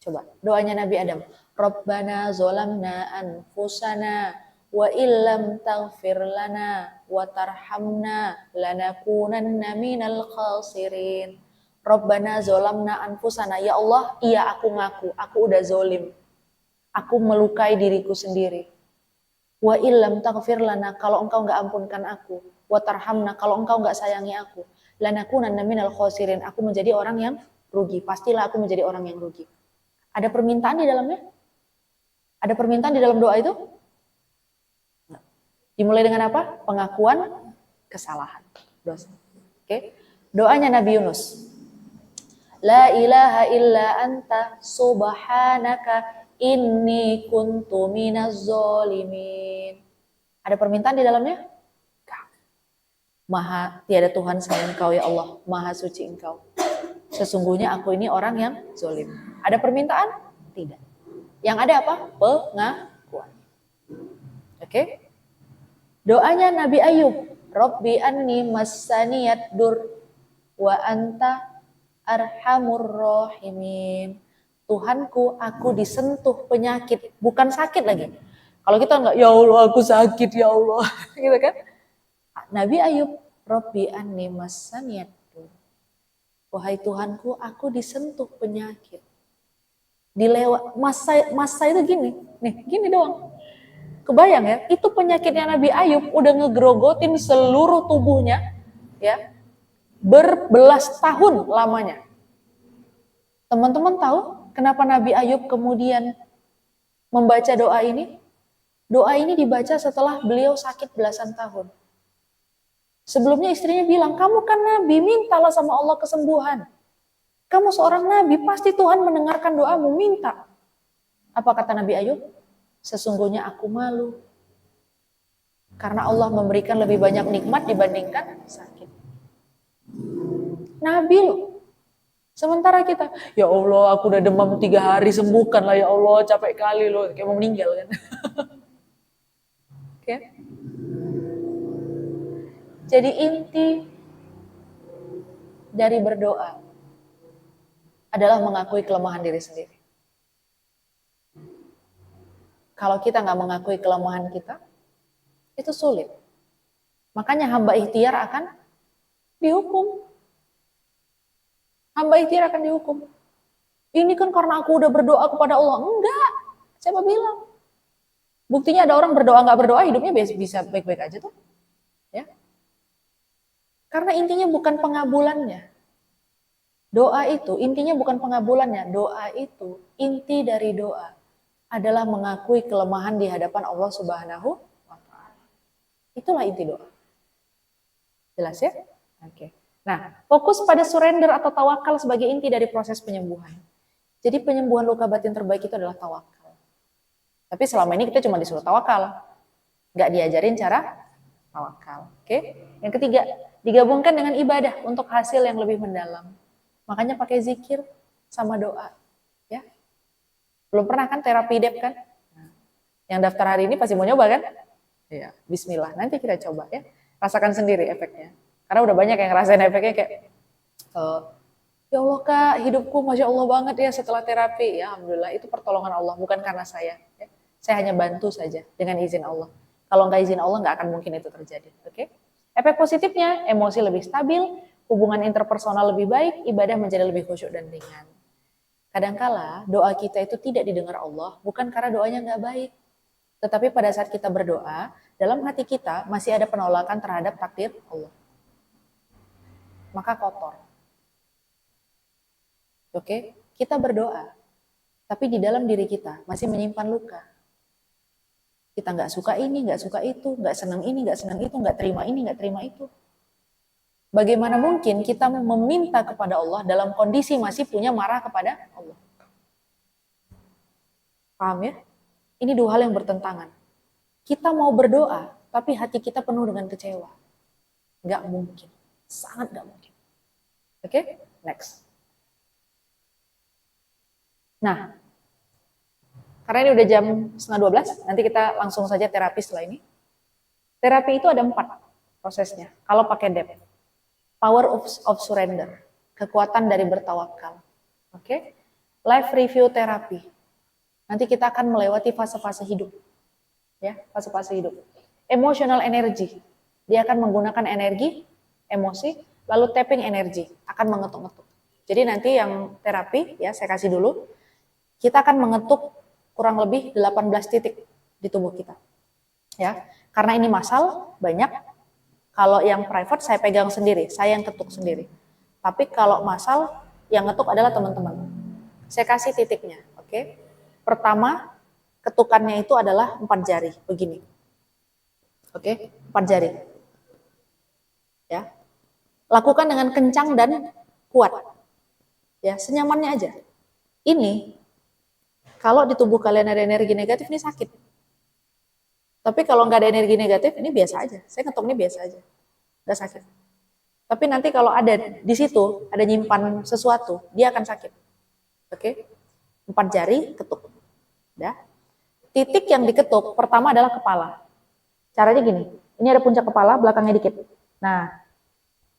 Coba, doanya Nabi Adam. Rabbana zolamna anfusana wa illam taghfir lana wa tarhamna lanakunanna minal khasirin. Rabbana zolamna anfusana. Ya Allah, iya aku ngaku, aku udah zolim. Aku melukai diriku sendiri. Wa illam taghfir lana, kalau engkau nggak ampunkan aku. Wa tarhamna, kalau engkau nggak sayangi aku. Lanakunanna minal khosirin, aku menjadi orang yang rugi. Pastilah aku menjadi orang yang rugi. Ada permintaan di dalamnya? Ada permintaan di dalam doa itu? Dimulai dengan apa? Pengakuan kesalahan, dosa. Oke. Doanya Nabi Yunus. La ilaha illa anta subhanaka inni kuntu minaz zalimin. Ada permintaan di dalamnya? Maha tiada Tuhan selain Engkau ya Allah, Maha suci Engkau. Sesungguhnya aku ini orang yang zalim. Ada permintaan? Tidak. Yang ada apa? Pengakuan. Oke? Doanya Nabi Ayub, Rabbi anni massaniyad dur wa anta arhamur rahimin. Tuhanku, aku disentuh penyakit, bukan sakit lagi. Kalau kita enggak, ya Allah aku sakit ya Allah, gitu kan? Nabi Ayub, Rabbi anni massaniyad dur. Wahai Tuhanku, aku disentuh penyakit. Dilewat masa itu gini, nih gini doang. Kebayang ya, itu penyakitnya Nabi Ayub udah ngegrogotin seluruh tubuhnya, ya, berbelas tahun lamanya. Teman-teman tahu kenapa Nabi Ayub kemudian membaca doa ini? Doa ini dibaca setelah beliau sakit belasan tahun. Sebelumnya istrinya bilang, kamu kan Nabi, mintalah sama Allah kesembuhan. Kamu seorang Nabi, pasti Tuhan mendengarkan doamu, minta. Apa kata Nabi Ayub? Sesungguhnya aku malu. Karena Allah memberikan lebih banyak nikmat dibandingkan sakit. Nabi loh. Sementara kita, ya Allah aku udah demam 3 hari, sembuhkanlah ya Allah, capek kali loh, kayak mau meninggal kan. Oke. Jadi inti dari berdoa adalah mengakui kelemahan diri sendiri. Kalau kita nggak mengakui kelemahan kita, itu sulit. Makanya hamba ikhtiar akan dihukum. Hamba ikhtiar akan dihukum. Ini kan karena aku udah berdoa kepada Allah. Enggak, siapa bilang? Buktinya ada orang berdoa nggak berdoa, hidupnya bisa baik-baik aja tuh. Ya. Karena intinya bukan pengabulannya. Doa itu intinya bukan pengabulannya. Doa itu, inti dari doa adalah mengakui kelemahan di hadapan Allah Subhanahu wa Ta'ala. Itulah inti doa. Jelas ya? Oke. Nah, fokus pada surrender atau tawakal sebagai inti dari proses penyembuhan. Jadi penyembuhan luka batin terbaik itu adalah tawakal. Tapi selama ini kita cuma disuruh tawakal. Nggak diajarin cara tawakal. Oke? Yang ketiga, digabungkan dengan ibadah untuk hasil yang lebih mendalam. Makanya pakai zikir sama doa. Ya. Belum pernah kan terapi dep kan? Nah, yang daftar hari ini pasti mau nyoba kan? Iya, bismillah. Nanti kita coba ya. Rasakan sendiri efeknya. Karena udah banyak yang ngerasain efeknya kayak, ya Allah Kak, hidupku Masya Allah banget ya setelah terapi. Ya Alhamdulillah, itu pertolongan Allah, bukan karena saya. Ya. Saya hanya bantu saja dengan izin Allah. Kalau nggak izin Allah, nggak akan mungkin itu terjadi. Oke? Efek positifnya, emosi lebih stabil, hubungan interpersonal lebih baik, ibadah menjadi lebih khusyuk dan ringan. Kadangkala doa kita itu tidak didengar Allah, bukan karena doanya nggak baik. Tetapi pada saat kita berdoa, dalam hati kita masih ada penolakan terhadap takdir Allah. Maka kotor. Oke, kita berdoa, tapi di dalam diri kita masih menyimpan luka. Kita nggak suka ini, nggak suka itu, nggak senang ini, nggak senang itu, nggak terima ini, nggak terima itu. Bagaimana mungkin kita meminta kepada Allah dalam kondisi masih punya marah kepada Allah? Paham ya? Ini dua hal yang bertentangan. Kita mau berdoa, tapi hati kita penuh dengan kecewa. Nggak mungkin. Sangat nggak mungkin. Oke? Next. Nah, karena ini udah jam 11:30, nanti kita langsung saja terapi setelah ini. Terapi itu ada 4 prosesnya. Kalau pakai DEP. Power of surrender. Kekuatan dari bertawakal. Oke? Life review terapi. Nanti kita akan melewati fase-fase hidup. Ya, fase-fase hidup. Emotional energy. Dia akan menggunakan energi, emosi, lalu tapping energi. Akan mengetuk-ngetuk. Jadi nanti yang terapi, ya saya kasih dulu, kita akan mengetuk kurang lebih 18 titik di tubuh kita. Ya, karena ini massal banyak. Kalau yang private saya pegang sendiri, saya yang ketuk sendiri. Tapi kalau massal yang ngetuk adalah teman-teman. Saya kasih titiknya, oke? Pertama, ketukannya itu adalah 4 jari, begini. Oke, 4 jari. Ya. Lakukan dengan kencang dan kuat. Ya, senyamannya aja. Ini kalau di tubuh kalian ada energi negatif ini sakit. Tapi kalau nggak ada energi negatif ini biasa aja. Saya ketuk ini biasa aja, nggak sakit. Tapi nanti kalau ada di situ ada nyimpan sesuatu, dia akan sakit. Oke, 4 jari ketuk. Ya. Titik yang diketuk pertama adalah kepala. Caranya gini. Ini ada puncak kepala, belakangnya dikit. Nah,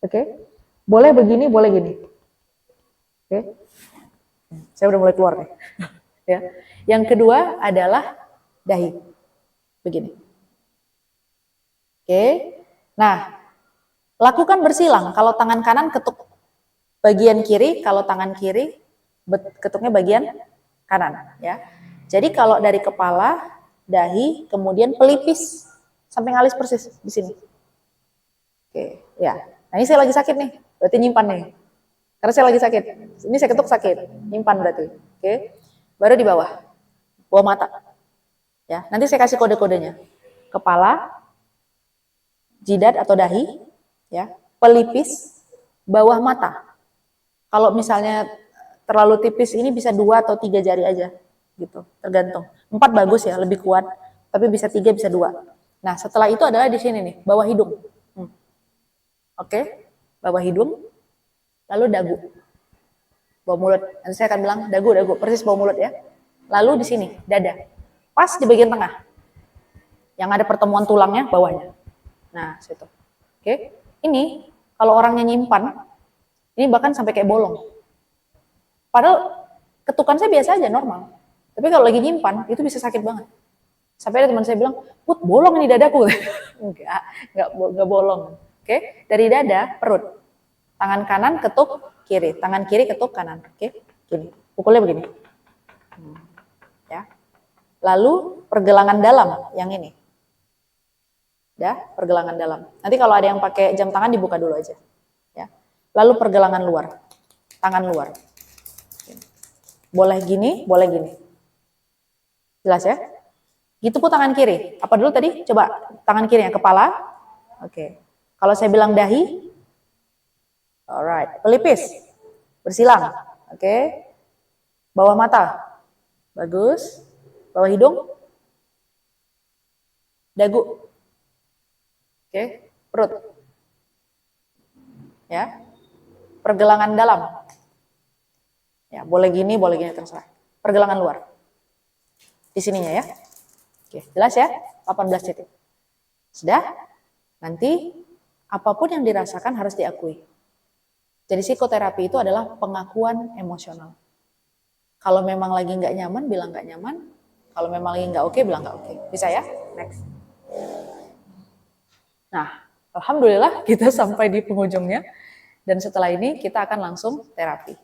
oke, boleh begini, boleh gini. Oke, saya udah mulai keluar nih. Ya. Yang kedua adalah dahi, begini. Oke, nah lakukan bersilang. Kalau tangan kanan ketuk bagian kiri, kalau tangan kiri ketuknya bagian kanan. Ya. Jadi kalau dari kepala, dahi, kemudian pelipis samping alis persis di sini. Oke, ya. Nah ini saya lagi sakit nih, berarti nyimpan nih. Karena saya lagi sakit. Ini saya ketuk sakit, nyimpan berarti. Oke. Baru di bawah mata. Ya, nanti saya kasih kode-kodenya. Kepala, jidat atau dahi, ya, pelipis, bawah mata. Kalau misalnya terlalu tipis ini bisa 2 atau 3 jari aja, gitu, tergantung. 4 bagus ya, lebih kuat, tapi bisa 3, bisa 2. Nah, setelah itu adalah di sini nih, bawah hidung. Oke, bawah hidung, lalu dagu, bawah mulut. Nanti saya akan bilang dagu, persis bawah mulut ya. Lalu di sini, dada, pas di bagian tengah, yang ada pertemuan tulangnya, bawahnya. Nah, situ. Oke, ini kalau orangnya nyimpan, ini bahkan sampai kayak bolong. Padahal ketukan saya biasa aja, normal. Tapi kalau lagi nyimpan, itu bisa sakit banget. Sampai ada teman saya bilang, Put, bolong ini dadaku. enggak bolong. Oke, dari dada, perut. Tangan kanan ketuk kiri, tangan kiri ketuk kanan. Oke, gini. Pukulnya begini. Ya. Lalu pergelangan dalam yang ini. Ya, pergelangan dalam. Nanti kalau ada yang pakai jam tangan dibuka dulu aja. Ya. Lalu pergelangan luar. Tangan luar. Boleh gini, boleh gini. Jelas ya? Gitu pun tangan kiri. Apa dulu tadi? Coba tangan kiri yang kepala. Oke. Kalau saya bilang dahi, alright. Pelipis, bersilang. Oke. Bawah mata, bagus. Bawah hidung, dagu. Oke. Perut. Ya. Pergelangan dalam. Ya, boleh gini terserah. Pergelangan luar. Di sininya ya. Oke, jelas ya? 18 titik. Sudah? Nanti apapun yang dirasakan harus diakui. Jadi psikoterapi itu adalah pengakuan emosional. Kalau memang lagi nggak nyaman, bilang nggak nyaman. Kalau memang lagi nggak oke, bilang nggak oke. Bisa ya? Next. Nah, alhamdulillah kita sampai di penghujungnya. Dan setelah ini kita akan langsung terapi.